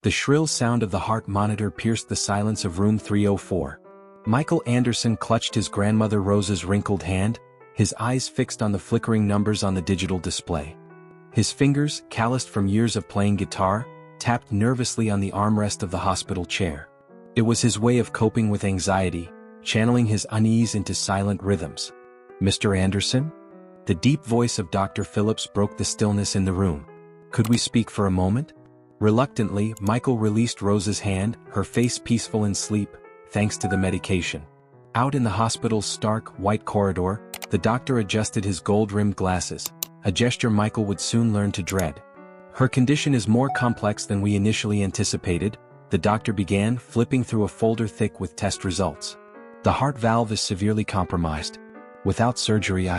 The shrill sound of the heart monitor pierced the silence of room 304. Michael Anderson clutched his grandmother Rose's wrinkled hand, his eyes fixed on the flickering numbers on the digital display. His fingers, calloused from years of playing guitar, tapped nervously on the armrest of the hospital chair. It was his way of coping with anxiety, channeling his unease into silent rhythms. "Mr. Anderson?" The deep voice of Dr. Phillips broke the stillness in the room. "Could we speak for a moment?" Reluctantly, Michael released Rose's hand, her face peaceful in sleep, thanks to the medication. Out in the hospital's stark, white corridor, the doctor adjusted his gold-rimmed glasses, a gesture Michael would soon learn to dread. "Her condition is more complex than we initially anticipated," the doctor began, flipping through a folder thick with test results. "The heart valve is severely compromised. Without surgery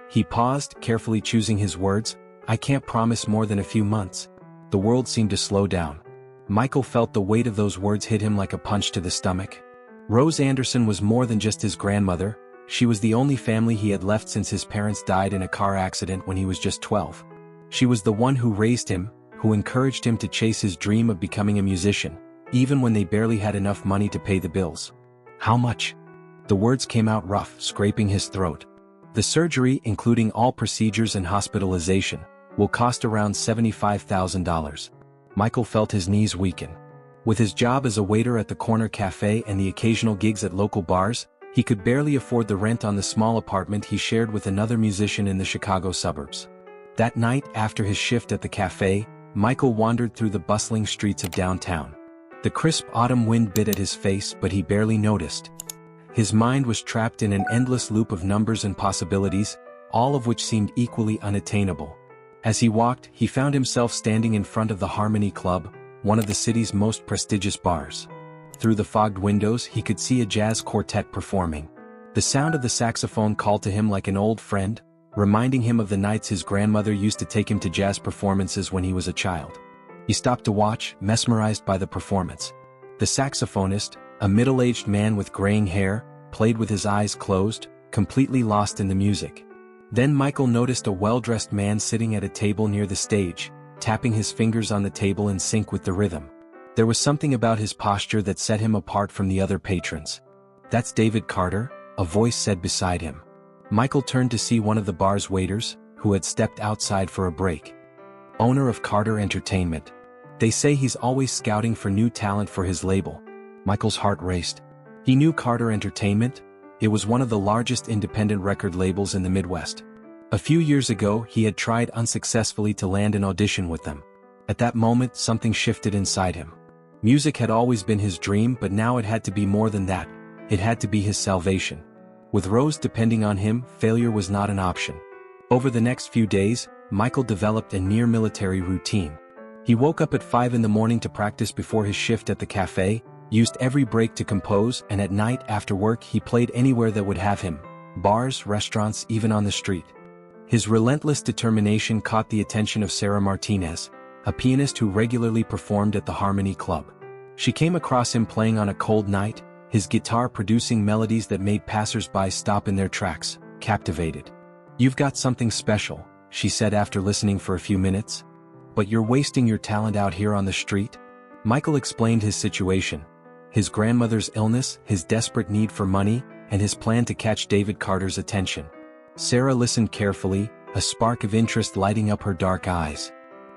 He paused, carefully choosing his words. "I can't promise more than a few months." The world seemed to slow down. Michael felt the weight of those words hit him like a punch to the stomach. Rose Anderson was more than just his grandmother, she was the only family he had left since his parents died in a car accident when he was just 12. She was the one who raised him, who encouraged him to chase his dream of becoming a musician, even when they barely had enough money to pay the bills. "How much?" The words came out rough, scraping his throat. "The surgery, including all procedures and hospitalization, will cost around $75,000. Michael felt his knees weaken. With his job as a waiter at the corner cafe and the occasional gigs at local bars, he could barely afford the rent on the small apartment he shared with another musician in the Chicago suburbs. That night, after his shift at the cafe, Michael wandered through the bustling streets of downtown. The crisp autumn wind bit at his face, but he barely noticed. His mind was trapped in an endless loop of numbers and possibilities, all of which seemed equally unattainable. As he walked, he found himself standing in front of the Harmony Club, one of the city's most prestigious bars. Through the fogged windows he could see a jazz quartet performing. The sound of the saxophone called to him like an old friend, reminding him of the nights his grandmother used to take him to jazz performances when he was a child. He stopped to watch, mesmerized by the performance. The saxophonist, a middle-aged man with graying hair, played with his eyes closed, completely lost in the music. Then Michael noticed a well-dressed man sitting at a table near the stage, tapping his fingers on the table in sync with the rhythm. There was something about his posture that set him apart from the other patrons. "That's David Carter," a voice said beside him. Michael turned to see one of the bar's waiters, who had stepped outside for a break. "Owner of Carter Entertainment. They say he's always scouting for new talent for his label." Michael's heart raced. He knew Carter Entertainment. It was one of the largest independent record labels in the Midwest. A few years ago he had tried unsuccessfully to land an audition with them. At that moment something shifted inside him. Music had always been his dream, but now it had to be more than that. It had to be his salvation. With Rose depending on him, failure was not an option. Over the next few days, Michael developed a near-military routine. He woke up at 5 in the morning to practice before his shift at the cafe, used every break to compose, and at night after work he played anywhere that would have him. Bars, restaurants, even on the street. His relentless determination caught the attention of Sarah Martinez, a pianist who regularly performed at the Harmony Club. She came across him playing on a cold night, his guitar producing melodies that made passers-by stop in their tracks, captivated. "You've got something special," she said after listening for a few minutes. "But you're wasting your talent out here on the street?" Michael explained his situation. His grandmother's illness, his desperate need for money, and his plan to catch David Carter's attention. Sarah listened carefully, a spark of interest lighting up her dark eyes.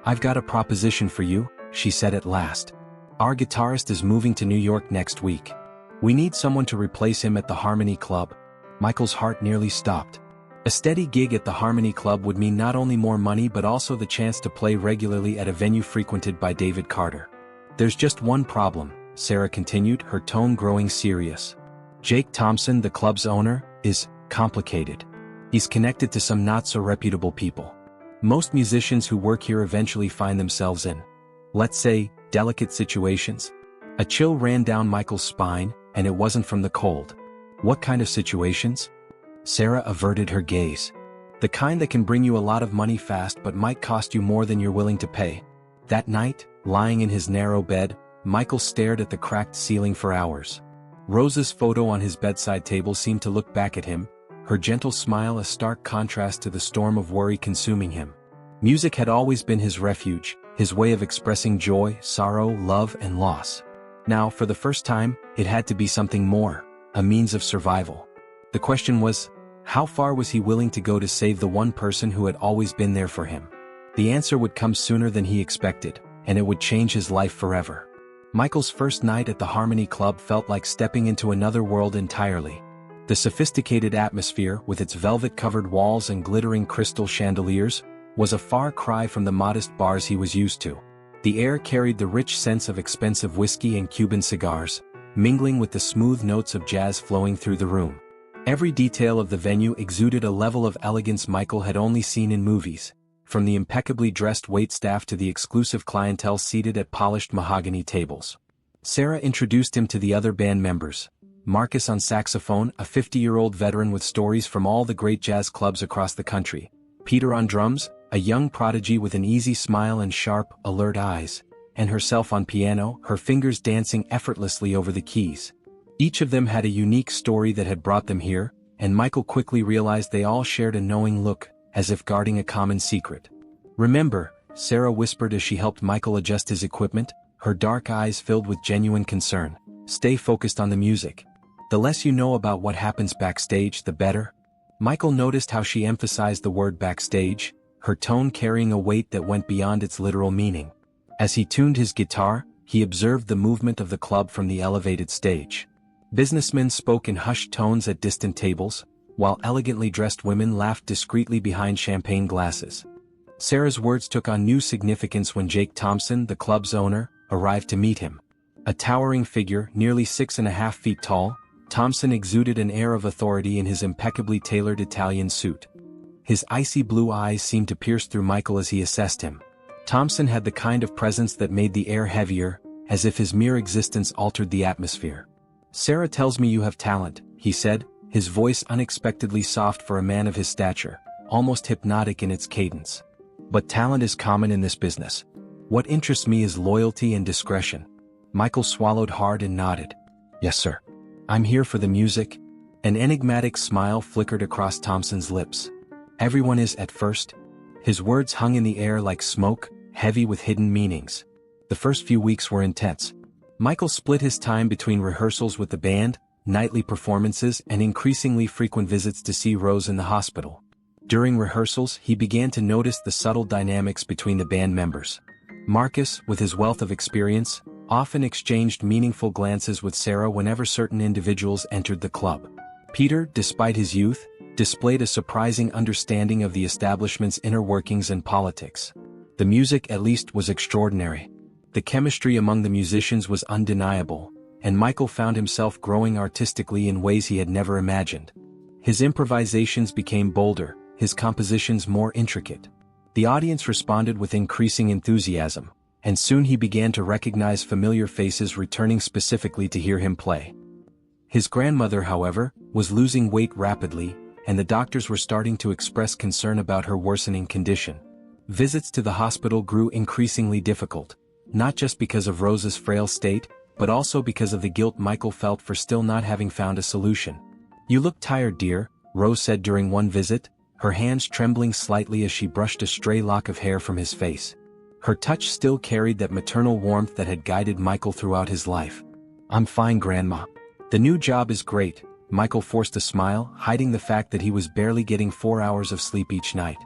"I've got a proposition for you," she said at last. "Our guitarist is moving to New York next week. We need someone to replace him at the Harmony Club." Michael's heart nearly stopped. A steady gig at the Harmony Club would mean not only more money but also the chance to play regularly at a venue frequented by David Carter. "There's just one problem," Sarah continued, her tone growing serious. "Jake Thompson, the club's owner, is complicated. He's connected to some not-so-reputable people. Most musicians who work here eventually find themselves in, let's say, delicate situations." A chill ran down Michael's spine, and it wasn't from the cold. "What kind of situations?" Sarah averted her gaze. "The kind that can bring you a lot of money fast but might cost you more than you're willing to pay." That night, lying in his narrow bed, Michael stared at the cracked ceiling for hours. Rose's photo on his bedside table seemed to look back at him, her gentle smile a stark contrast to the storm of worry consuming him. Music had always been his refuge, his way of expressing joy, sorrow, love, and loss. Now, for the first time, it had to be something more, a means of survival. The question was, how far was he willing to go to save the one person who had always been there for him? The answer would come sooner than he expected, and it would change his life forever. Michael's first night at the Harmony Club felt like stepping into another world entirely. The sophisticated atmosphere, with its velvet-covered walls and glittering crystal chandeliers, was a far cry from the modest bars he was used to. The air carried the rich scents of expensive whiskey and Cuban cigars, mingling with the smooth notes of jazz flowing through the room. Every detail of the venue exuded a level of elegance Michael had only seen in movies, from the impeccably dressed waitstaff to the exclusive clientele seated at polished mahogany tables. Sarah introduced him to the other band members. Marcus on saxophone, a 50-year-old veteran with stories from all the great jazz clubs across the country. Peter on drums, a young prodigy with an easy smile and sharp, alert eyes. And herself on piano, her fingers dancing effortlessly over the keys. Each of them had a unique story that had brought them here, and Michael quickly realized they all shared a knowing look, as if guarding a common secret. "Remember," Sarah whispered as she helped Michael adjust his equipment, her dark eyes filled with genuine concern. "Stay focused on the music. The less you know about what happens backstage, the better." Michael noticed how she emphasized the word backstage, her tone carrying a weight that went beyond its literal meaning. As he tuned his guitar, he observed the movement of the club from the elevated stage. Businessmen spoke in hushed tones at distant tables, while elegantly dressed women laughed discreetly behind champagne glasses. Sarah's words took on new significance when Jake Thompson, the club's owner, arrived to meet him. A towering figure, nearly 6.5 feet tall, Thompson exuded an air of authority in his impeccably tailored Italian suit. His icy blue eyes seemed to pierce through Michael as he assessed him. Thompson had the kind of presence that made the air heavier, as if his mere existence altered the atmosphere. "Sarah tells me you have talent," he said, his voice unexpectedly soft for a man of his stature, almost hypnotic in its cadence. "But talent is common in this business. What interests me is loyalty and discretion." Michael swallowed hard and nodded. "Yes, sir. I'm here for the music." An enigmatic smile flickered across Thompson's lips. "Everyone is at first." His words hung in the air like smoke, heavy with hidden meanings. The first few weeks were intense. Michael split his time between rehearsals with the band, nightly performances, and increasingly frequent visits to see Rose in the hospital. During rehearsals, he began to notice the subtle dynamics between the band members. Marcus, with his wealth of experience, often exchanged meaningful glances with Sarah whenever certain individuals entered the club. Peter, despite his youth, displayed a surprising understanding of the establishment's inner workings and politics. The music, at least, was extraordinary. The chemistry among the musicians was undeniable, and Michael found himself growing artistically in ways he had never imagined. His improvisations became bolder, his compositions more intricate. The audience responded with increasing enthusiasm, and soon he began to recognize familiar faces returning specifically to hear him play. His grandmother, however, was losing weight rapidly, and the doctors were starting to express concern about her worsening condition. Visits to the hospital grew increasingly difficult, not just because of Rose's frail state, but also because of the guilt Michael felt for still not having found a solution. "You look tired, dear," Rose said during one visit, her hands trembling slightly as she brushed a stray lock of hair from his face. Her touch still carried that maternal warmth that had guided Michael throughout his life. "I'm fine, Grandma. The new job is great." Michael forced a smile, hiding the fact that he was barely getting 4 hours of sleep each night.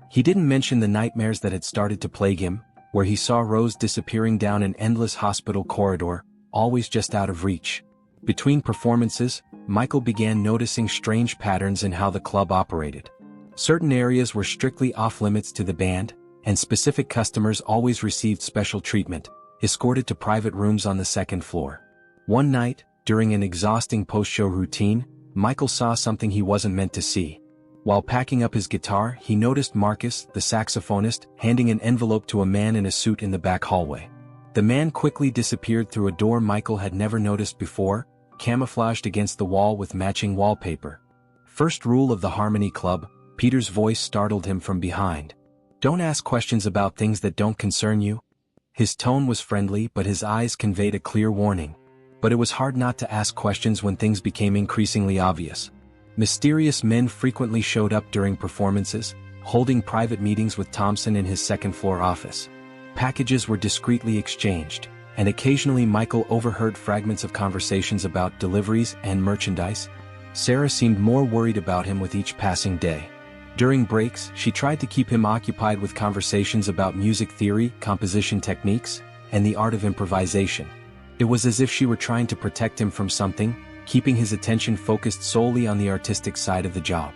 He didn't mention the nightmares that had started to plague him, where he saw Rose disappearing down an endless hospital corridor, always just out of reach. Between performances, Michael began noticing strange patterns in how the club operated. Certain areas were strictly off-limits to the band, and specific customers always received special treatment, escorted to private rooms on the second floor. One night, during an exhausting post-show routine, Michael saw something he wasn't meant to see. While packing up his guitar, he noticed Marcus, the saxophonist, handing an envelope to a man in a suit in the back hallway. The man quickly disappeared through a door Michael had never noticed before, camouflaged against the wall with matching wallpaper. "First rule of the Harmony Club," Peter's voice startled him from behind. "Don't ask questions about things that don't concern you." His tone was friendly, but his eyes conveyed a clear warning. But it was hard not to ask questions when things became increasingly obvious. Mysterious men frequently showed up during performances, holding private meetings with Thompson in his second-floor office. Packages were discreetly exchanged, and occasionally Michael overheard fragments of conversations about deliveries and merchandise. Sarah seemed more worried about him with each passing day. During breaks, she tried to keep him occupied with conversations about music theory, composition techniques, and the art of improvisation. It was as if she were trying to protect him from something, keeping his attention focused solely on the artistic side of the job.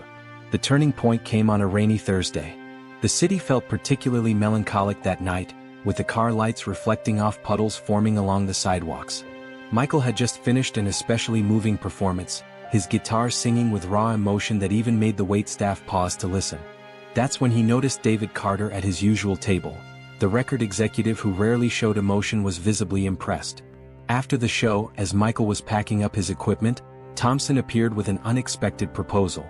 The turning point came on a rainy Thursday. The city felt particularly melancholic that night, with the car lights reflecting off puddles forming along the sidewalks. Michael had just finished an especially moving performance, his guitar singing with raw emotion that even made the waitstaff pause to listen. That's when he noticed David Carter at his usual table. The record executive who rarely showed emotion was visibly impressed. After the show, as Michael was packing up his equipment, Thompson appeared with an unexpected proposal.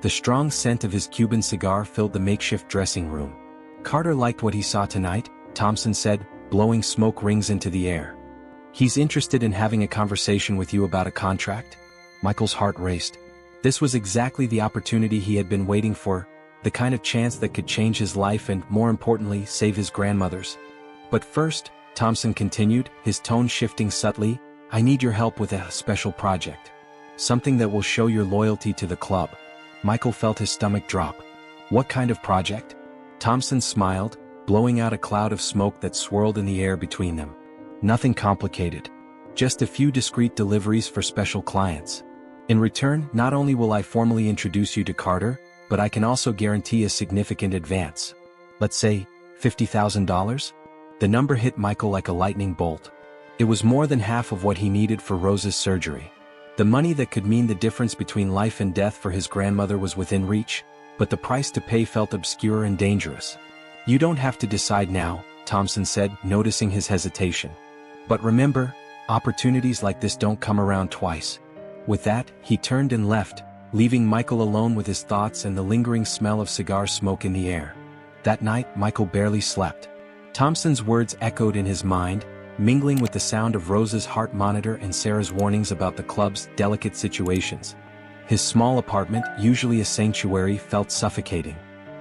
The strong scent of his Cuban cigar filled the makeshift dressing room. Carter liked what he saw tonight, Thompson said, blowing smoke rings into the air. He's interested in having a conversation with you about a contract? Michael's heart raced. This was exactly the opportunity he had been waiting for, the kind of chance that could change his life and, more importantly, save his grandmother's. But first, Thompson continued, his tone shifting subtly, I need your help with a special project. Something that will show your loyalty to the club. Michael felt his stomach drop. What kind of project? Thompson smiled, blowing out a cloud of smoke that swirled in the air between them. Nothing complicated. Just a few discreet deliveries for special clients. In return, not only will I formally introduce you to Carter, but I can also guarantee a significant advance. Let's say, $50,000? The number hit Michael like a lightning bolt. It was more than half of what he needed for Rose's surgery. The money that could mean the difference between life and death for his grandmother was within reach, but the price to pay felt obscure and dangerous. You don't have to decide now, Thompson said, noticing his hesitation. But remember, opportunities like this don't come around twice. With that, he turned and left, leaving Michael alone with his thoughts and the lingering smell of cigar smoke in the air. That night, Michael barely slept. Thompson's words echoed in his mind, mingling with the sound of Rose's heart monitor and Sarah's warnings about the club's delicate situations. His small apartment, usually a sanctuary, felt suffocating.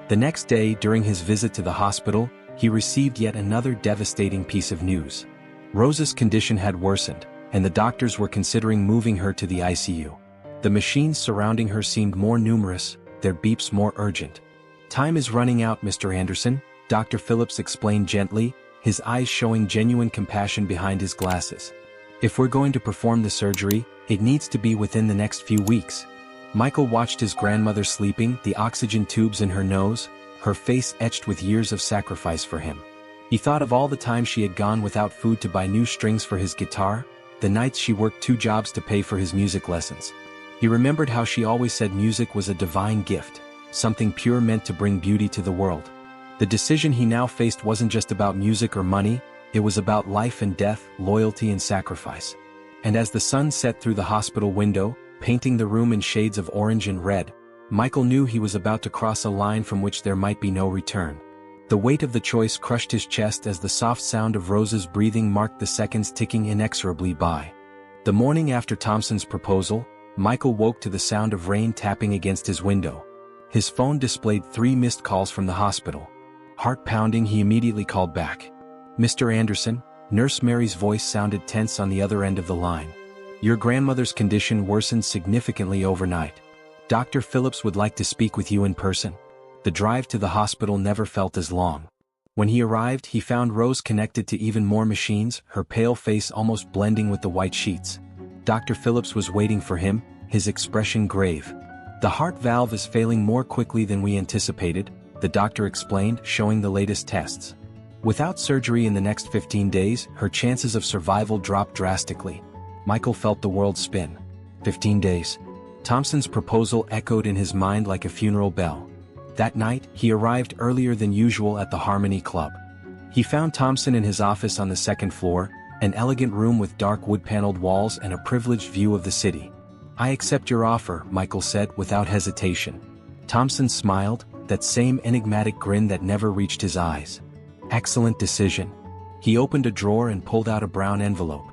The next day, during his visit to the hospital, he received yet another devastating piece of news. Rose's condition had worsened, and the doctors were considering moving her to the ICU. The machines surrounding her seemed more numerous, their beeps more urgent. Time is running out, Mr. Anderson, Dr. Phillips explained gently, his eyes showing genuine compassion behind his glasses. If we're going to perform the surgery, it needs to be within the next few weeks. Michael watched his grandmother sleeping, the oxygen tubes in her nose, her face etched with years of sacrifice for him. He thought of all the time she had gone without food to buy new strings for his guitar, the nights she worked 2 jobs to pay for his music lessons. He remembered how she always said music was a divine gift, something pure meant to bring beauty to the world. The decision he now faced wasn't just about music or money, it was about life and death, loyalty and sacrifice. And as the sun set through the hospital window, painting the room in shades of orange and red, Michael knew he was about to cross a line from which there might be no return. The weight of the choice crushed his chest as the soft sound of Rose's breathing marked the seconds ticking inexorably by. The morning after Thompson's proposal, Michael woke to the sound of rain tapping against his window. His phone displayed 3 missed calls from the hospital. Heart pounding, he immediately called back. Mr. Anderson, Nurse Mary's voice sounded tense on the other end of the line. Your grandmother's condition worsened significantly overnight. Dr. Phillips would like to speak with you in person. The drive to the hospital never felt as long. When he arrived, he found Rose connected to even more machines, her pale face almost blending with the white sheets. Dr. Phillips was waiting for him, his expression grave. The heart valve is failing more quickly than we anticipated, the doctor explained, showing the latest tests. Without surgery in the next 15 days, her chances of survival dropped drastically. Michael felt the world spin. 15 days. Thompson's proposal echoed in his mind like a funeral bell. That night, he arrived earlier than usual at the Harmony Club. He found Thompson in his office on the 2nd floor, an elegant room with dark wood-paneled walls and a privileged view of the city. I accept your offer, Michael said without hesitation. Thompson smiled, that same enigmatic grin that never reached his eyes. Excellent decision. He opened a drawer and pulled out a brown envelope.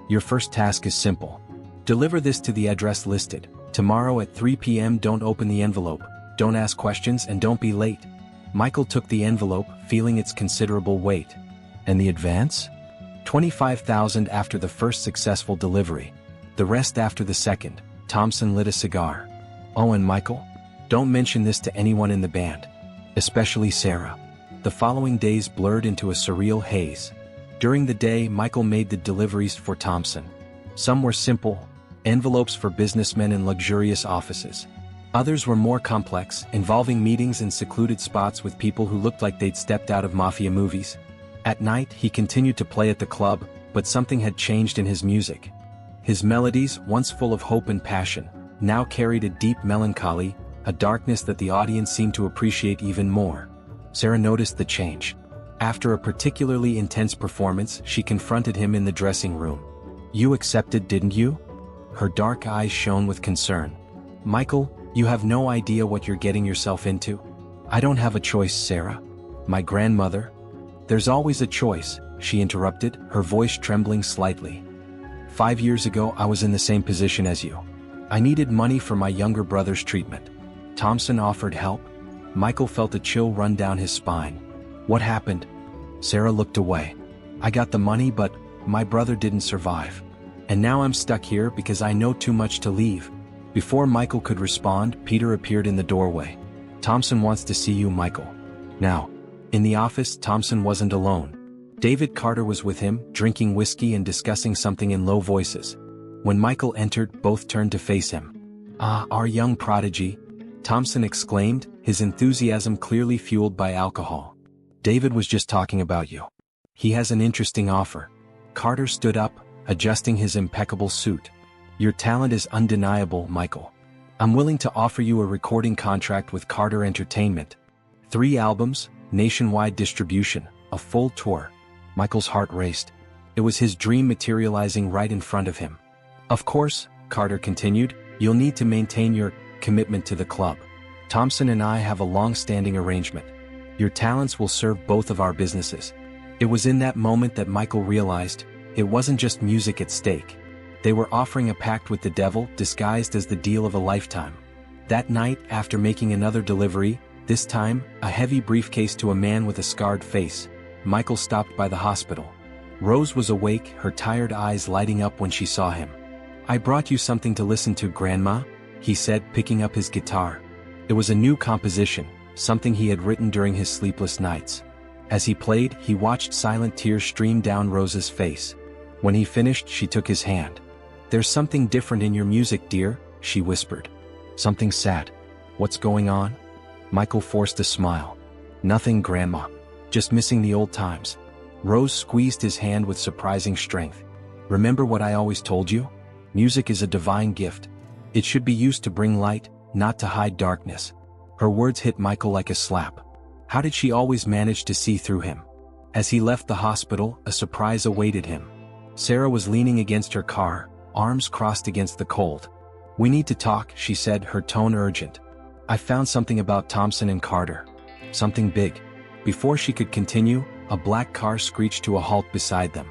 Your first task is simple. Deliver this to the address listed. Tomorrow at 3 p.m. Don't open the envelope, don't ask questions and don't be late. Michael took the envelope, feeling its considerable weight. And the advance? 25,000 after the first successful delivery. The rest after the second. Thompson lit a cigar. Oh, and Michael? Don't mention this to anyone in the band. Especially Sarah. The following days blurred into a surreal haze. During the day, Michael made the deliveries for Thompson. Some were simple, envelopes for businessmen in luxurious offices. Others were more complex, involving meetings in secluded spots with people who looked like they'd stepped out of mafia movies. At night, he continued to play at the club, but something had changed in his music. His melodies, once full of hope and passion, now carried a deep melancholy, a darkness that the audience seemed to appreciate even more. Sarah noticed the change. After a particularly intense performance, she confronted him in the dressing room. "You accepted, didn't you?" Her dark eyes shone with concern. "Michael, you have no idea what you're getting yourself into." "I don't have a choice, Sarah. My grandmother—" "There's always a choice," she interrupted, her voice trembling slightly. 5 years ago I was in the same position as you. I needed money for my younger brother's treatment. Thompson offered help." Michael felt a chill run down his spine. "What happened?" Sarah looked away. "I got the money, but my brother didn't survive. And now I'm stuck here because I know too much to leave." Before Michael could respond, Peter appeared in the doorway. "Thompson wants to see you, Michael." Now, in the office, Thompson wasn't alone. David Carter was with him, drinking whiskey and discussing something in low voices. When Michael entered, both turned to face him. "Ah, our young prodigy," Thompson exclaimed, his enthusiasm clearly fueled by alcohol. "David was just talking about you. He has an interesting offer." Carter stood up, adjusting his impeccable suit. "Your talent is undeniable, Michael. I'm willing to offer you a recording contract with Carter Entertainment. 3 albums, nationwide distribution, a full tour." Michael's heart raced. It was his dream materializing right in front of him. "Of course," Carter continued, "you'll need to maintain your commitment to the club. Thompson and I have a long-standing arrangement. Your talents will serve both of our businesses." It was in that moment that Michael realized, it wasn't just music at stake. They were offering a pact with the devil disguised as the deal of a lifetime. That night, after making another delivery, this time, a heavy briefcase to a man with a scarred face, Michael stopped by the hospital. Rose was awake, her tired eyes lighting up when she saw him. "I brought you something to listen to, Grandma," he said, picking up his guitar. It was a new composition, something he had written during his sleepless nights. As he played, he watched silent tears stream down Rose's face. When he finished, she took his hand. "There's something different in your music, dear," she whispered. "Something sad. What's going on?" Michael forced a smile. "Nothing, Grandma. Just missing the old times." Rose squeezed his hand with surprising strength. "Remember what I always told you? Music is a divine gift. It should be used to bring light, not to hide darkness." Her words hit Michael like a slap. How did she always manage to see through him? As he left the hospital, a surprise awaited him. Sarah was leaning against her car, arms crossed against the cold. "We need to talk," she said, her tone urgent. "I found something about Thompson and Carter. Something big." Before she could continue, a black car screeched to a halt beside them.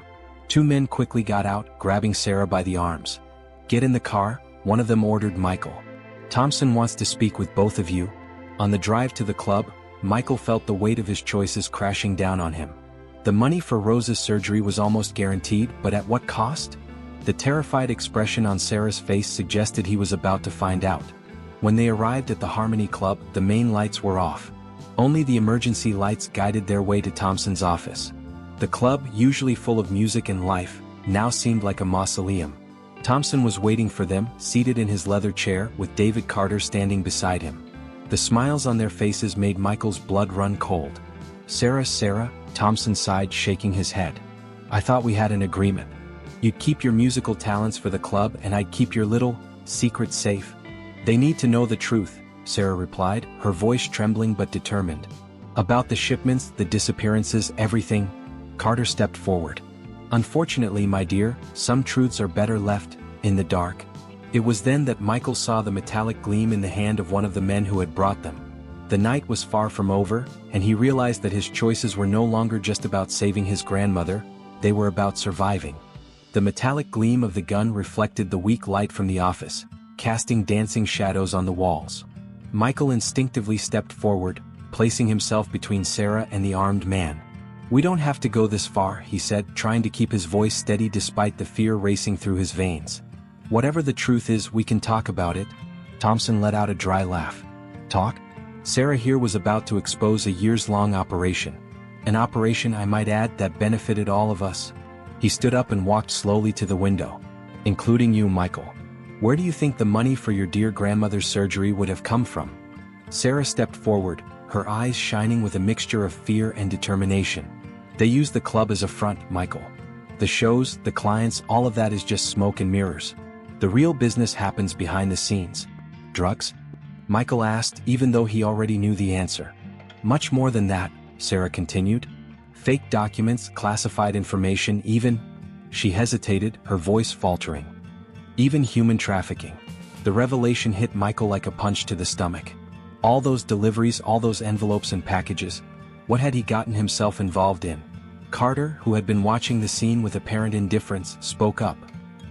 2 men quickly got out, grabbing Sarah by the arms. "Get in the car," one of them ordered Michael. "Thompson wants to speak with both of you." On the drive to the club, Michael felt the weight of his choices crashing down on him. The money for Rose's surgery was almost guaranteed, but at what cost? The terrified expression on Sarah's face suggested he was about to find out. When they arrived at the Harmony Club, the main lights were off. Only the emergency lights guided their way to Thompson's office. The club, usually full of music and life, now seemed like a mausoleum. Thompson was waiting for them, seated in his leather chair, with David Carter standing beside him. The smiles on their faces made Michael's blood run cold. Sarah," Thompson sighed, shaking his head. "I thought we had an agreement. You'd keep your musical talents for the club and I'd keep your little secret safe." "They need to know the truth," Sarah replied, her voice trembling but determined. "About the shipments, the disappearances, everything." Carter stepped forward. "Unfortunately, my dear, some truths are better left in the dark." It was then that Michael saw the metallic gleam in the hand of one of the men who had brought them. The night was far from over, and he realized that his choices were no longer just about saving his grandmother, they were about surviving. The metallic gleam of the gun reflected the weak light from the office, casting dancing shadows on the walls. Michael instinctively stepped forward, placing himself between Sarah and the armed man. "We don't have to go this far," he said, trying to keep his voice steady despite the fear racing through his veins. "Whatever the truth is, we can talk about it." Thompson let out a dry laugh. "Talk?" Sarah here was about to expose a years-long operation. An operation, I might add, that benefited all of us. He stood up and walked slowly to the window. "Including you, Michael. Where do you think the money for your dear grandmother's surgery would have come from?" Sarah stepped forward, her eyes shining with a mixture of fear and determination. "They use the club as a front, Michael. The shows, the clients, all of that is just smoke and mirrors. The real business happens behind the scenes." "Drugs?" Michael asked, even though he already knew the answer. "Much more than that," Sarah continued. "Fake documents, classified information, even—" She hesitated, her voice faltering. "Even human trafficking." The revelation hit Michael like a punch to the stomach. All those deliveries, all those envelopes and packages. What had he gotten himself involved in? Carter, who had been watching the scene with apparent indifference, spoke up.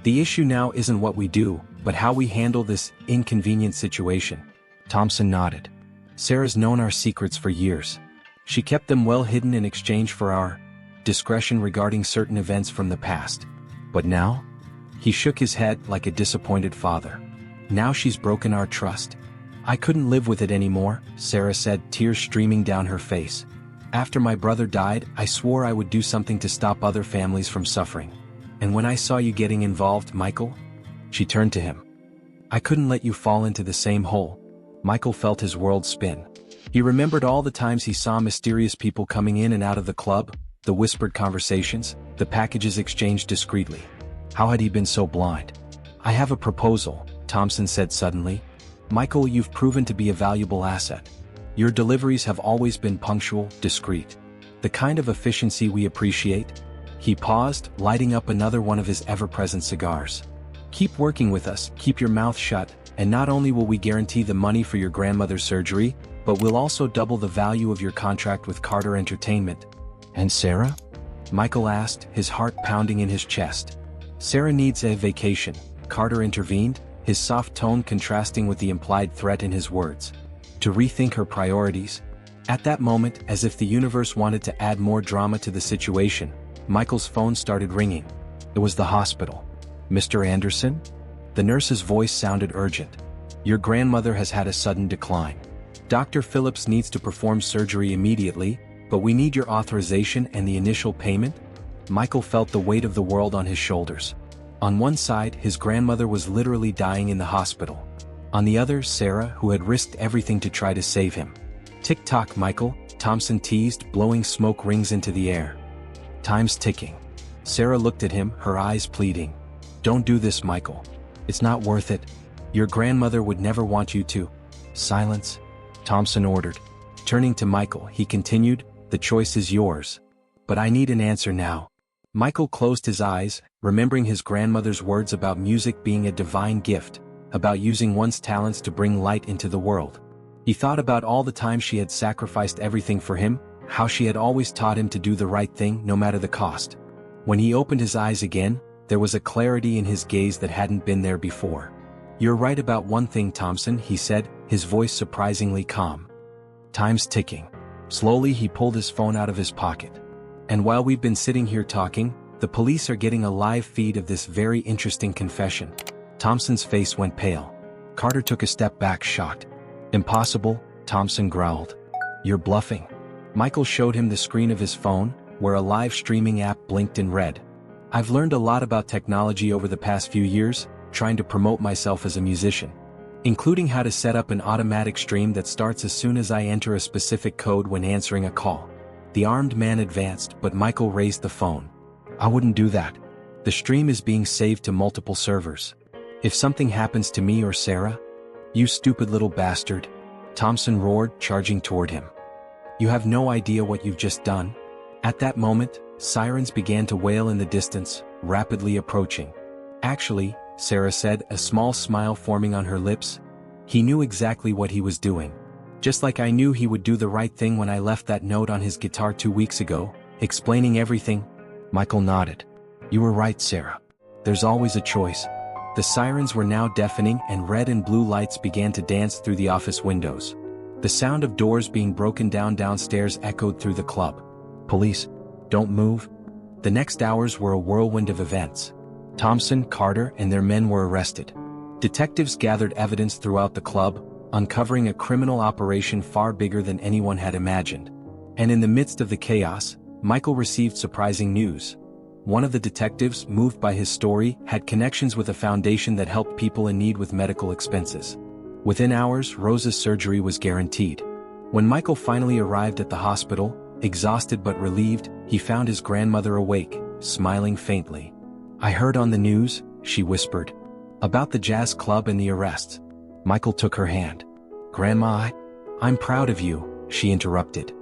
"The issue now isn't what we do, but how we handle this inconvenient situation." Thompson nodded. "Sarah's known our secrets for years. She kept them well hidden in exchange for our discretion regarding certain events from the past. But now?" He shook his head like a disappointed father. "Now she's broken our trust." "I couldn't live with it anymore," Sarah said, tears streaming down her face. "After my brother died, I swore I would do something to stop other families from suffering. And when I saw you getting involved, Michael," she turned to him, "I couldn't let you fall into the same hole." Michael felt his world spin. He remembered all the times he saw mysterious people coming in and out of the club, the whispered conversations, the packages exchanged discreetly. How had he been so blind? "I have a proposal," Thompson said suddenly. "Michael, you've proven to be a valuable asset. Your deliveries have always been punctual, discreet. The kind of efficiency we appreciate." He paused, lighting up another one of his ever-present cigars. "Keep working with us, keep your mouth shut, and not only will we guarantee the money for your grandmother's surgery, but we'll also double the value of your contract with Carter Entertainment." "And Sarah?" Michael asked, his heart pounding in his chest. "Sarah needs a vacation," Carter intervened, his soft tone contrasting with the implied threat in his words. "To rethink her priorities." At that moment, as if the universe wanted to add more drama to the situation, Michael's phone started ringing. It was the hospital. "Mr. Anderson?" The nurse's voice sounded urgent. "Your grandmother has had a sudden decline. Dr. Phillips needs to perform surgery immediately, but we need your authorization and the initial payment." Michael felt the weight of the world on his shoulders. On one side, his grandmother was literally dying in the hospital. On the other, Sarah, who had risked everything to try to save him. "Tick-tock, Michael," Thompson teased, blowing smoke rings into the air. "Time's ticking." Sarah looked at him, her eyes pleading. "Don't do this, Michael. It's not worth it. Your grandmother would never want you to." "Silence," Thompson ordered. Turning to Michael, he continued, "The choice is yours. But I need an answer now." Michael closed his eyes, remembering his grandmother's words about music being a divine gift, about using one's talents to bring light into the world. He thought about all the times she had sacrificed everything for him, how she had always taught him to do the right thing no matter the cost. When he opened his eyes again, there was a clarity in his gaze that hadn't been there before. "You're right about one thing, Thompson," he said, his voice surprisingly calm. "Time's ticking." Slowly he pulled his phone out of his pocket. "And while we've been sitting here talking, the police are getting a live feed of this very interesting confession." Thompson's face went pale. Carter took a step back, shocked. "Impossible," Thompson growled. "You're bluffing." Michael showed him the screen of his phone, where a live streaming app blinked in red. "I've learned a lot about technology over the past few years, trying to promote myself as a musician. Including how to set up an automatic stream that starts as soon as I enter a specific code when answering a call." The armed man advanced, but Michael raised the phone. "I wouldn't do that. The stream is being saved to multiple servers. If something happens to me or Sarah..." "You stupid little bastard," Thompson roared, charging toward him. "You have no idea what you've just done." At that moment, sirens began to wail in the distance, rapidly approaching. "Actually," Sarah said, a small smile forming on her lips, "he knew exactly what he was doing. Just like I knew he would do the right thing when I left that note on his guitar 2 weeks ago, explaining everything." Michael nodded. "You were right, Sarah. There's always a choice." The sirens were now deafening, and red and blue lights began to dance through the office windows. The sound of doors being broken down downstairs echoed through the club. "Police!" Don't move." The next hours were a whirlwind of events. Thompson, Carter, and their men were arrested. Detectives gathered evidence throughout the club, uncovering a criminal operation far bigger than anyone had imagined. And in the midst of the chaos, Michael received surprising news. One of the detectives, moved by his story, had connections with a foundation that helped people in need with medical expenses. Within hours, Rose's surgery was guaranteed. When Michael finally arrived at the hospital, exhausted but relieved, he found his grandmother awake, smiling faintly. "I heard on the news," she whispered, "about the jazz club and the arrests." Michael took her hand. "Grandma, I'm proud of you," she interrupted.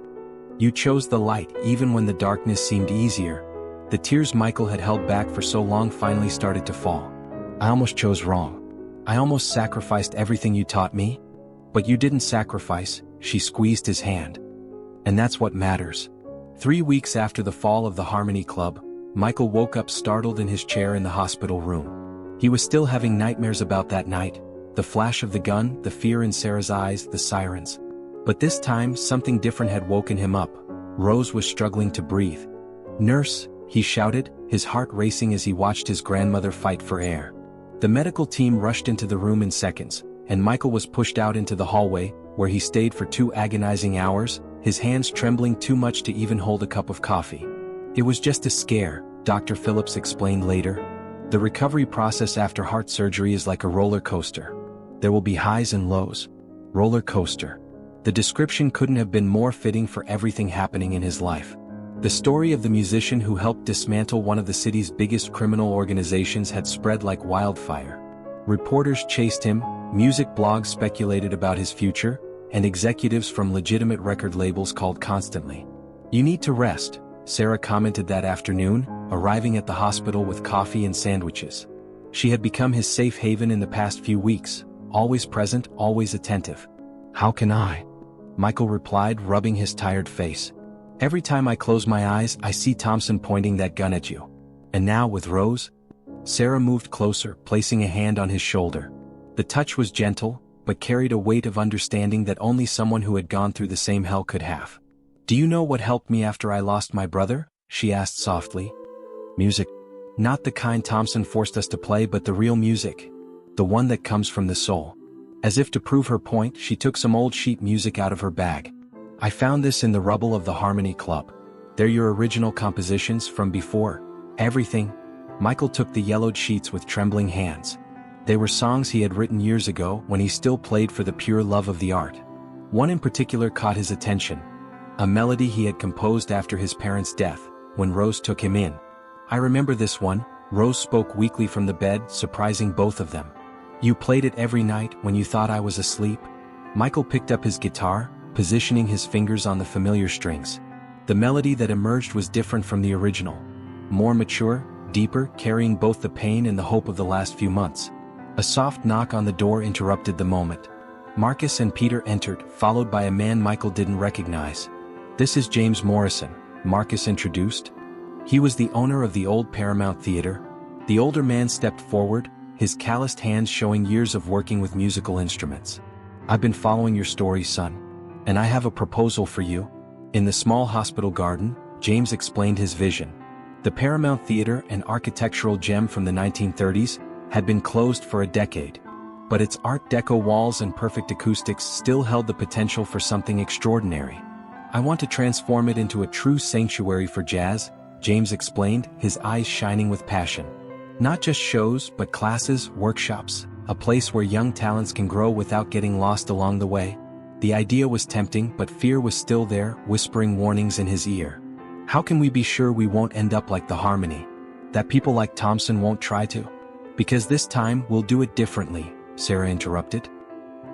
"You chose the light even when the darkness seemed easier." The tears Michael had held back for so long finally started to fall. "I almost chose wrong. I almost sacrificed everything you taught me." "But you didn't sacrifice," she squeezed his hand. "And that's what matters." 3 weeks after the fall of the Harmony Club, Michael woke up startled in his chair in the hospital room. He was still having nightmares about that night, the flash of the gun, the fear in Sarah's eyes, the sirens. But this time something different had woken him up. Rose was struggling to breathe. "Nurse," he shouted, his heart racing as he watched his grandmother fight for air. The medical team rushed into the room in seconds, and Michael was pushed out into the hallway, where he stayed for 2 agonizing hours, his hands trembling too much to even hold a cup of coffee. "It was just a scare," Dr. Phillips explained later. "The recovery process after heart surgery is like a roller coaster. There will be highs and lows." Roller coaster. The description couldn't have been more fitting for everything happening in his life. The story of the musician who helped dismantle one of the city's biggest criminal organizations had spread like wildfire. Reporters chased him, music blogs speculated about his future, and executives from legitimate record labels called constantly. "You need to rest," Sarah commented that afternoon, arriving at the hospital with coffee and sandwiches. She had become his safe haven in the past few weeks, always present, always attentive. "How can I?" Michael replied, rubbing his tired face. "Every time I close my eyes, I see Thompson pointing that gun at you. And now with Rose?" Sarah moved closer, placing a hand on his shoulder. The touch was gentle, but carried a weight of understanding that only someone who had gone through the same hell could have. "Do you know what helped me after I lost my brother?" she asked softly. "Music. Not the kind Thompson forced us to play, but the real music. The one that comes from the soul." As if to prove her point, she took some old sheet music out of her bag. "I found this in the rubble of the Harmony Club. They're your original compositions from before everything." Michael took the yellowed sheets with trembling hands. They were songs he had written years ago when he still played for the pure love of the art. One in particular caught his attention. A melody he had composed after his parents' death, when Rose took him in. "I remember this one," Rose spoke weakly from the bed, surprising both of them. "You played it every night when you thought I was asleep?" Michael picked up his guitar, positioning his fingers on the familiar strings. The melody that emerged was different from the original. More mature, deeper, carrying both the pain and the hope of the last few months. A soft knock on the door interrupted the moment. Marcus and Peter entered, followed by a man Michael didn't recognize. "This is James Morrison," Marcus introduced. He was the owner of the old Paramount Theater. The older man stepped forward, his calloused hands showing years of working with musical instruments. "I've been following your story, son. And I have a proposal for you." In the small hospital garden, James explained his vision. The Paramount Theater, an architectural gem from the 1930s, had been closed for a decade. But its Art Deco walls and perfect acoustics still held the potential for something extraordinary. "I want to transform it into a true sanctuary for jazz," James explained, his eyes shining with passion. "Not just shows, but classes, workshops, a place where young talents can grow without getting lost along the way." The idea was tempting, but fear was still there, whispering warnings in his ear. "How can we be sure we won't end up like the Harmony? That people like Thompson won't try to?" "Because this time we'll do it differently," Sarah interrupted.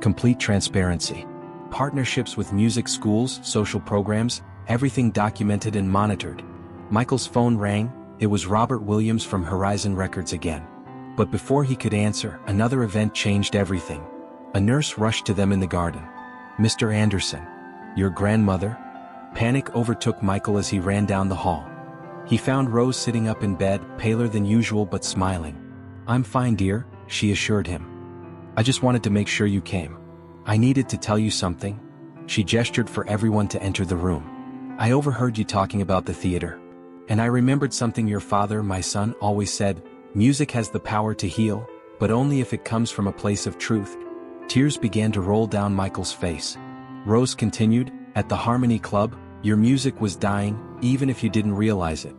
"Complete transparency. Partnerships with music schools, social programs, everything documented and monitored." Michael's phone rang. It was Robert Williams from Horizon Records again. But before he could answer, another event changed everything. A nurse rushed to them in the garden. "Mr. Anderson, your grandmother?" Panic overtook Michael as he ran down the hall. He found Rose sitting up in bed, paler than usual but smiling. "I'm fine, dear," she assured him. "I just wanted to make sure you came. I needed to tell you something." She gestured for everyone to enter the room. "I overheard you talking about the theater. And I remembered something your father, my son, always said: music has the power to heal, but only if it comes from a place of truth. Tears began to roll down Michael's face. Rose continued, at the Harmony Club, your music was dying, even if you didn't realize it.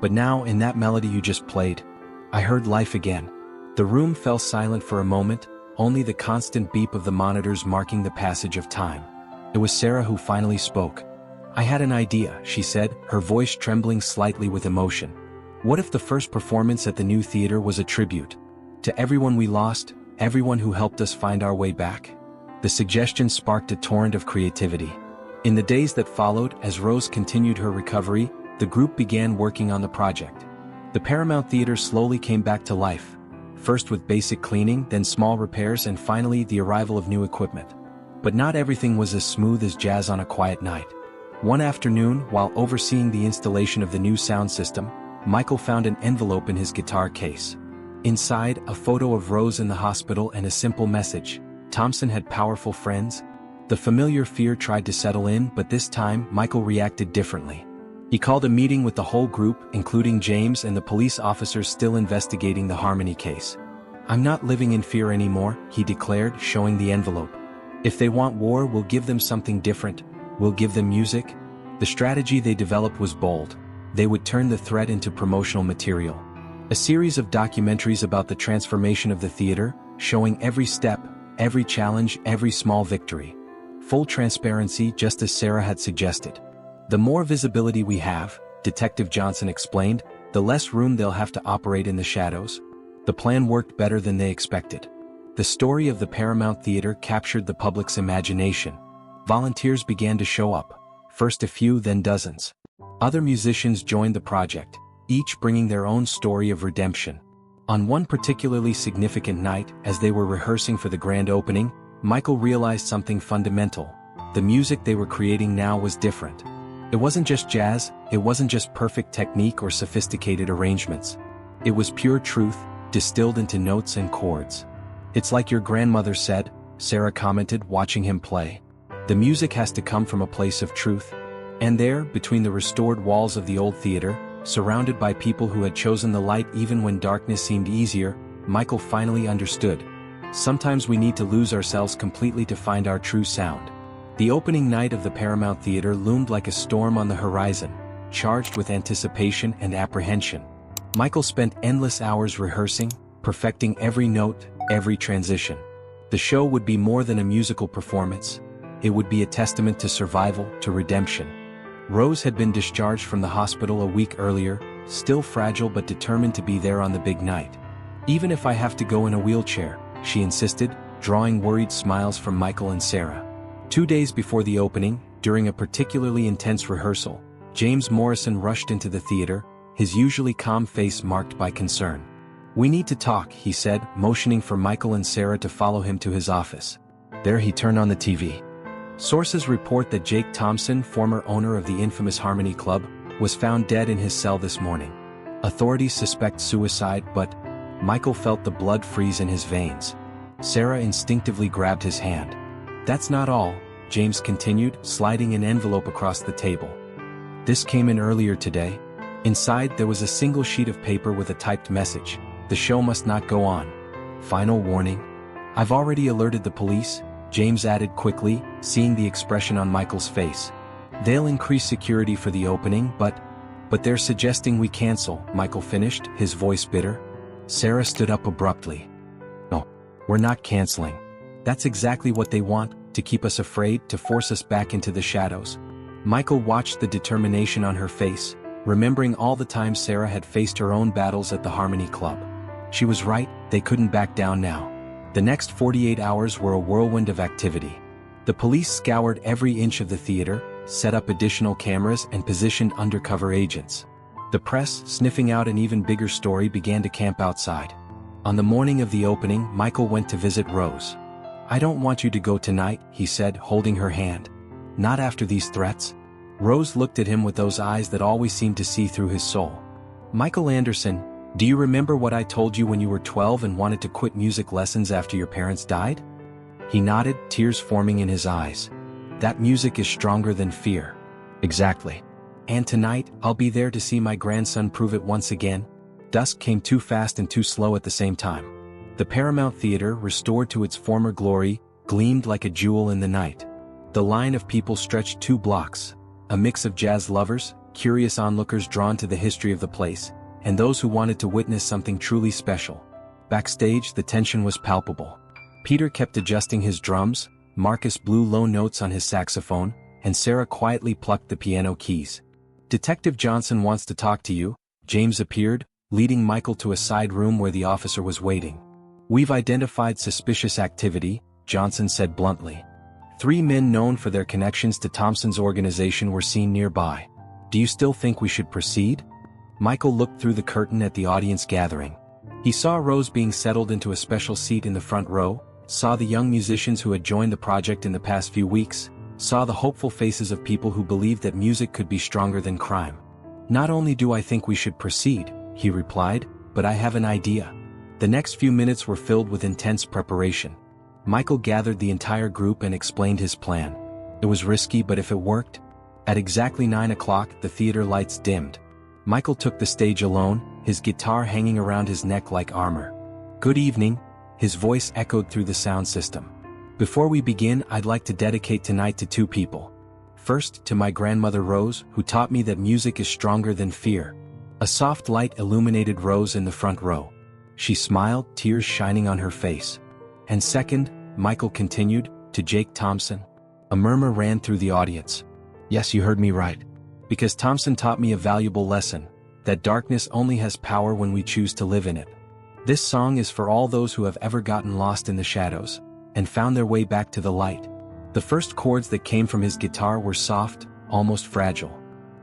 But now, in that melody you just played, I heard life again. The room fell silent for a moment, only the constant beep of the monitors marking the passage of time. It was Sarah who finally spoke. I had an idea, she said, her voice trembling slightly with emotion. What if the first performance at the new theater was a tribute to everyone we lost, everyone who helped us find our way back? The suggestion sparked a torrent of creativity. In the days that followed, as Rose continued her recovery, the group began working on the project. The Paramount Theater slowly came back to life, first with basic cleaning, then small repairs, and finally the arrival of new equipment. But not everything was as smooth as jazz on a quiet night. One afternoon, while overseeing the installation of the new sound system, Michael found an envelope in his guitar case. Inside, a photo of Rose in the hospital and a simple message: Thompson had powerful friends. The familiar fear tried to settle in, but this time, Michael reacted differently. He called a meeting with the whole group, including James and the police officers still investigating the Harmony case. I'm not living in fear anymore, he declared, showing the envelope. If they want war, we'll give them something different. We'll give them music. The strategy they developed was bold. They would turn the threat into promotional material. A series of documentaries about the transformation of the theater, showing every step, every challenge, every small victory. Full transparency, just as Sarah had suggested. The more visibility we have, Detective Johnson explained, the less room they'll have to operate in the shadows. The plan worked better than they expected. The story of the Paramount Theater captured the public's imagination. Volunteers began to show up, first a few, then dozens. Other musicians joined the project, each bringing their own story of redemption. On one particularly significant night, as they were rehearsing for the grand opening, Michael realized something fundamental. The music they were creating now was different. It wasn't just jazz, it wasn't just perfect technique or sophisticated arrangements. It was pure truth, distilled into notes and chords. It's like your grandmother said, Sarah commented, watching him play. The music has to come from a place of truth. And there, between the restored walls of the old theater, surrounded by people who had chosen the light even when darkness seemed easier, Michael finally understood. Sometimes we need to lose ourselves completely to find our true sound. The opening night of the Paramount Theater loomed like a storm on the horizon, charged with anticipation and apprehension. Michael spent endless hours rehearsing, perfecting every note, every transition. The show would be more than a musical performance. It would be a testament to survival, to redemption. Rose had been discharged from the hospital a week earlier, still fragile but determined to be there on the big night. Even if I have to go in a wheelchair, she insisted, drawing worried smiles from Michael and Sarah. 2 days before the opening, during a particularly intense rehearsal, James Morrison rushed into the theater, his usually calm face marked by concern. We need to talk, he said, motioning for Michael and Sarah to follow him to his office. There he turned on the TV. Sources report that Jake Thompson, former owner of the infamous Harmony Club, was found dead in his cell this morning. Authorities suspect suicide, but Michael felt the blood freeze in his veins. Sarah instinctively grabbed his hand. That's not all, James continued, sliding an envelope across the table. This came in earlier today. Inside there was a single sheet of paper with a typed message. The show must not go on. Final warning. I've already alerted the police, James added quickly, seeing the expression on Michael's face. They'll increase security for the opening, but they're suggesting we cancel, Michael finished, his voice bitter. Sarah stood up abruptly. No, we're not canceling. That's exactly what they want, to keep us afraid, to force us back into the shadows. Michael watched the determination on her face, remembering all the times Sarah had faced her own battles at the Harmony Club. She was right, they couldn't back down now. The next 48 hours were a whirlwind of activity. The police scoured every inch of the theater, set up additional cameras and positioned undercover agents. The press, sniffing out an even bigger story, began to camp outside. On the morning of the opening, Michael went to visit Rose. I don't want you to go tonight, he said, holding her hand. Not after these threats. Rose looked at him with those eyes that always seemed to see through his soul. Michael Anderson, do you remember what I told you when you were 12 and wanted to quit music lessons after your parents died? He nodded, tears forming in his eyes. That music is stronger than fear. Exactly. And tonight, I'll be there to see my grandson prove it once again. Dusk came too fast and too slow at the same time. The Paramount Theater, restored to its former glory, gleamed like a jewel in the night. The line of people stretched 2 blocks, a mix of jazz lovers, curious onlookers drawn to the history of the place, and those who wanted to witness something truly special. Backstage, the tension was palpable. Peter kept adjusting his drums, Marcus blew low notes on his saxophone, and Sarah quietly plucked the piano keys. "Detective Johnson wants to talk to you," James appeared, leading Michael to a side room where the officer was waiting. "We've identified suspicious activity," Johnson said bluntly. 3 men known for their connections to Thompson's organization were seen nearby. "Do you still think we should proceed?" Michael looked through the curtain at the audience gathering. He saw Rose being settled into a special seat in the front row, saw the young musicians who had joined the project in the past few weeks, saw the hopeful faces of people who believed that music could be stronger than crime. "Not only do I think we should proceed," he replied, "but I have an idea." The next few minutes were filled with intense preparation. Michael gathered the entire group and explained his plan. It was risky, but if it worked... At exactly 9 o'clock, the theater lights dimmed. Michael took the stage alone, his guitar hanging around his neck like armor. "Good evening," his voice echoed through the sound system. "Before we begin, I'd like to dedicate tonight to 2 people. First, to my grandmother Rose, who taught me that music is stronger than fear." A soft light illuminated Rose in the front row. She smiled, tears shining on her face. "And second," Michael continued, "to Jake Thompson." A murmur ran through the audience. "Yes, you heard me right. Because Thompson taught me a valuable lesson, that darkness only has power when we choose to live in it. This song is for all those who have ever gotten lost in the shadows, and found their way back to the light." The first chords that came from his guitar were soft, almost fragile.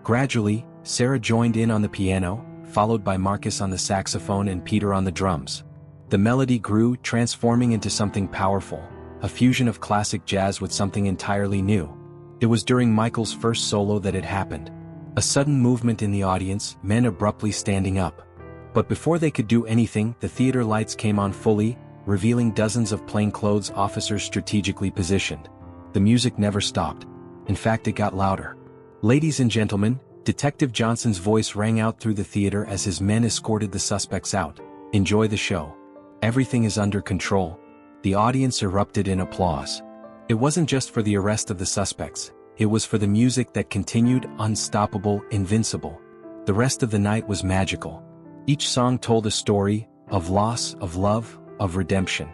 Gradually, Sarah joined in on the piano, followed by Marcus on the saxophone and Peter on the drums. The melody grew, transforming into something powerful, a fusion of classic jazz with something entirely new. It was during Michael's first solo that it happened. A sudden movement in the audience, men abruptly standing up. But before they could do anything, the theater lights came on fully, revealing dozens of plainclothes officers strategically positioned. The music never stopped. In fact, it got louder. "Ladies and gentlemen," Detective Johnson's voice rang out through the theater as his men escorted the suspects out. "Enjoy the show. Everything is under control." The audience erupted in applause. It wasn't just for the arrest of the suspects, it was for the music that continued, unstoppable, invincible. The rest of the night was magical. Each song told a story, of loss, of love, of redemption.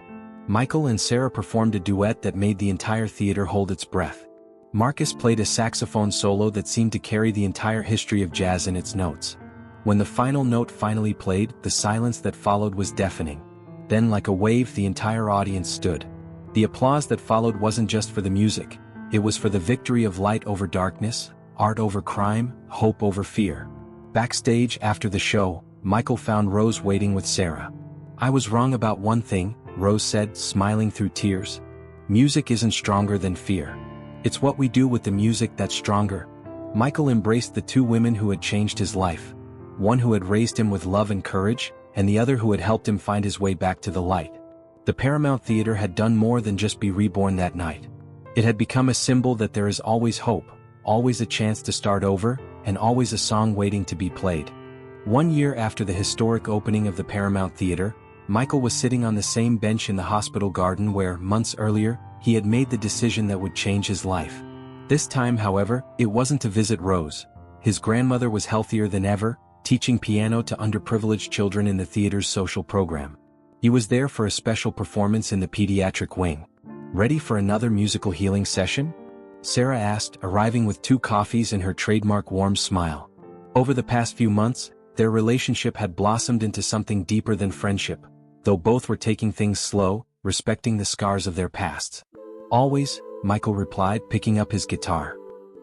Michael and Sarah performed a duet that made the entire theater hold its breath. Marcus played a saxophone solo that seemed to carry the entire history of jazz in its notes. When the final note finally played, the silence that followed was deafening. Then, like a wave, the entire audience stood. The applause that followed wasn't just for the music, it was for the victory of light over darkness, art over crime, hope over fear. Backstage after the show, Michael found Rose waiting with Sarah. "I was wrong about one thing," Rose said, smiling through tears. "Music isn't stronger than fear. It's what we do with the music that's stronger." Michael embraced the 2 women who had changed his life. One who had raised him with love and courage, and the other who had helped him find his way back to the light. The Paramount Theater had done more than just be reborn that night. It had become a symbol that there is always hope, always a chance to start over, and always a song waiting to be played. 1 year after the historic opening of the Paramount Theater, Michael was sitting on the same bench in the hospital garden where, months earlier, he had made the decision that would change his life. This time, however, it wasn't to visit Rose. His grandmother was healthier than ever, teaching piano to underprivileged children in the theater's social program. He was there for a special performance in the pediatric wing. "Ready for another musical healing session?" Sarah asked, arriving with 2 coffees and her trademark warm smile. Over the past few months, their relationship had blossomed into something deeper than friendship, though both were taking things slow, respecting the scars of their pasts. "Always," Michael replied, picking up his guitar.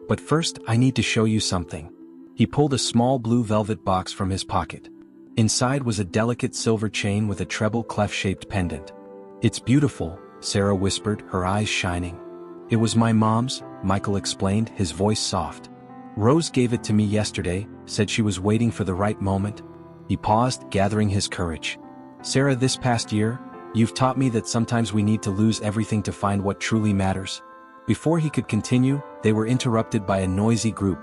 "But first, I need to show you something." He pulled a small blue velvet box from his pocket. Inside was a delicate silver chain with a treble clef-shaped pendant. "It's beautiful," Sarah whispered, her eyes shining. "It was my mom's," Michael explained, his voice soft. "Rose gave it to me yesterday, said she was waiting for the right moment." He paused, gathering his courage. "Sarah, this past year, you've taught me that sometimes we need to lose everything to find what truly matters." Before he could continue, they were interrupted by a noisy group.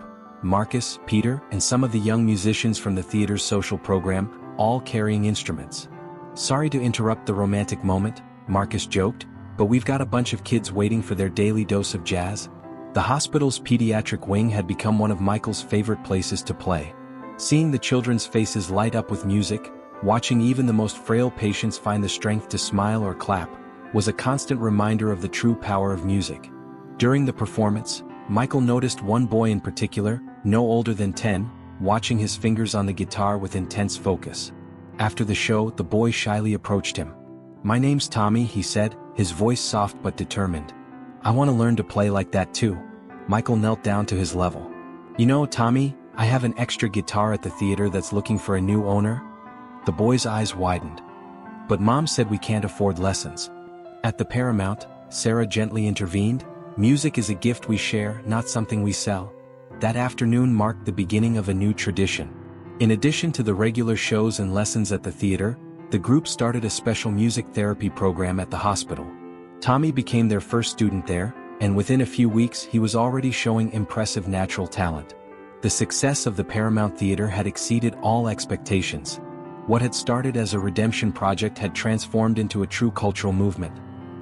Marcus, Peter, and some of the young musicians from the theater's social program, all carrying instruments. "Sorry to interrupt the romantic moment," Marcus joked, "but we've got a bunch of kids waiting for their daily dose of jazz." The hospital's pediatric wing had become one of Michael's favorite places to play. Seeing the children's faces light up with music, watching even the most frail patients find the strength to smile or clap, was a constant reminder of the true power of music. During the performance, Michael noticed one boy in particular, no older than 10, watching his fingers on the guitar with intense focus. After the show, the boy shyly approached him. "My name's Tommy," he said, his voice soft but determined. "I want to learn to play like that too." Michael knelt down to his level. "You know, Tommy, I have an extra guitar at the theater that's looking for a new owner." The boy's eyes widened. "But Mom said we can't afford lessons." At the Paramount, Sarah gently intervened. "Music is a gift we share, not something we sell." That afternoon marked the beginning of a new tradition. In addition to the regular shows and lessons at the theater, the group started a special music therapy program at the hospital. Tommy became their first student there, and within a few weeks he was already showing impressive natural talent. The success of the Paramount Theater had exceeded all expectations. What had started as a redemption project had transformed into a true cultural movement.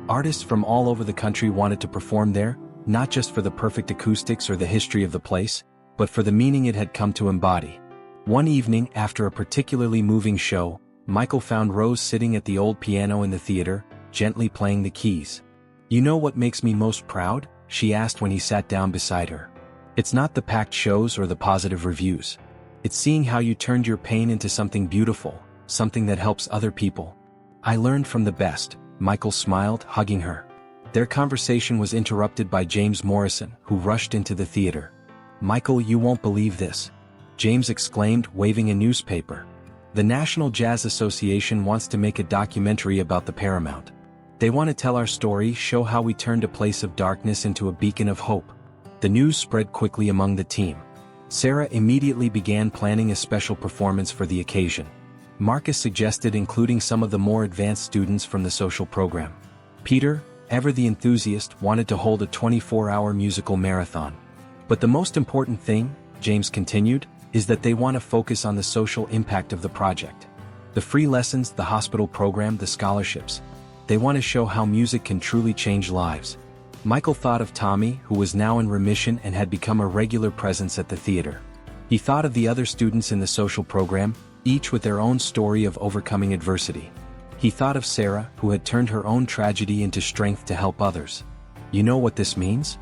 Artists from all over the country wanted to perform there, not just for the perfect acoustics or the history of the place, but for the meaning it had come to embody. One evening, after a particularly moving show, Michael found Rose sitting at the old piano in the theater, gently playing the keys. "You know what makes me most proud?" she asked when he sat down beside her. "It's not the packed shows or the positive reviews. It's seeing how you turned your pain into something beautiful, something that helps other people." "I learned from the best," Michael smiled, hugging her. Their conversation was interrupted by James Morrison, who rushed into the theater. "Michael, you won't believe this," James exclaimed, waving a newspaper. "The National Jazz Association wants to make a documentary about the Paramount. They want to tell our story, show how we turned a place of darkness into a beacon of hope." The news spread quickly among the team. Sarah immediately began planning a special performance for the occasion. Marcus suggested including some of the more advanced students from the social program. Peter, ever the enthusiast, wanted to hold a 24-hour musical marathon. "But the most important thing," James continued, "is that they want to focus on the social impact of the project. The free lessons, the hospital program, the scholarships. They want to show how music can truly change lives." Michael thought of Tommy, who was now in remission and had become a regular presence at the theater. He thought of the other students in the social program, each with their own story of overcoming adversity. He thought of Sarah, who had turned her own tragedy into strength to help others. "You know what this means?"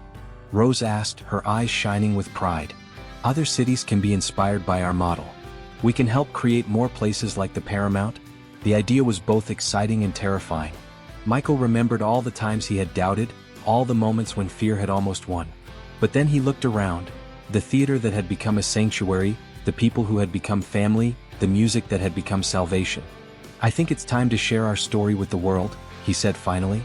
Rose asked, her eyes shining with pride. "Other cities can be inspired by our model. We can help create more places like the Paramount." The idea was both exciting and terrifying. Michael remembered all the times he had doubted, all the moments when fear had almost won. But then he looked around. The theater that had become a sanctuary, the people who had become family, the music that had become salvation. "I think it's time to share our story with the world," he said finally.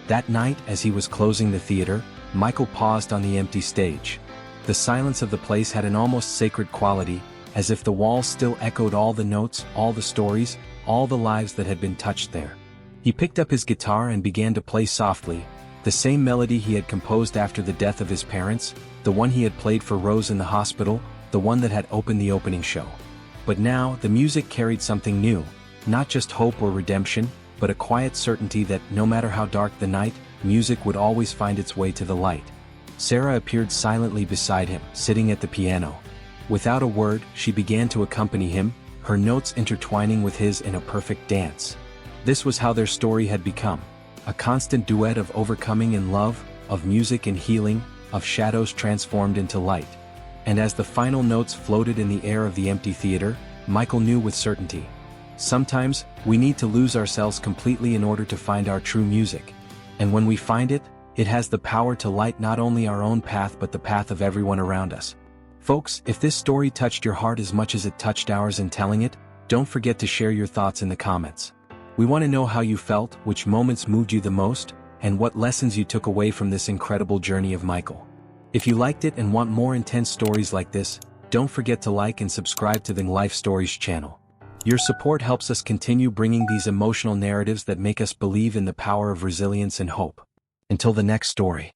That night, as he was closing the theater, Michael paused on the empty stage. The silence of the place had an almost sacred quality, as if the walls still echoed all the notes, all the stories, all the lives that had been touched there. He picked up his guitar and began to play softly, the same melody he had composed after the death of his parents, the one he had played for Rose in the hospital, the one that had opened the opening show. But now, the music carried something new, not just hope or redemption, but a quiet certainty that, no matter how dark the night, music would always find its way to the light. Sarah appeared silently beside him, sitting at the piano. Without a word, she began to accompany him, her notes intertwining with his in a perfect dance. This was how their story had become. A constant duet of overcoming and love, of music and healing, of shadows transformed into light. And as the final notes floated in the air of the empty theater, Michael knew with certainty. Sometimes, we need to lose ourselves completely in order to find our true music. And when we find it, it has the power to light not only our own path but the path of everyone around us. Folks, if this story touched your heart as much as it touched ours in telling it, don't forget to share your thoughts in the comments. We want to know how you felt, which moments moved you the most, and what lessons you took away from this incredible journey of Michael. If you liked it and want more intense stories like this, don't forget to like and subscribe to the Life Stories channel. Your support helps us continue bringing these emotional narratives that make us believe in the power of resilience and hope. Until the next story.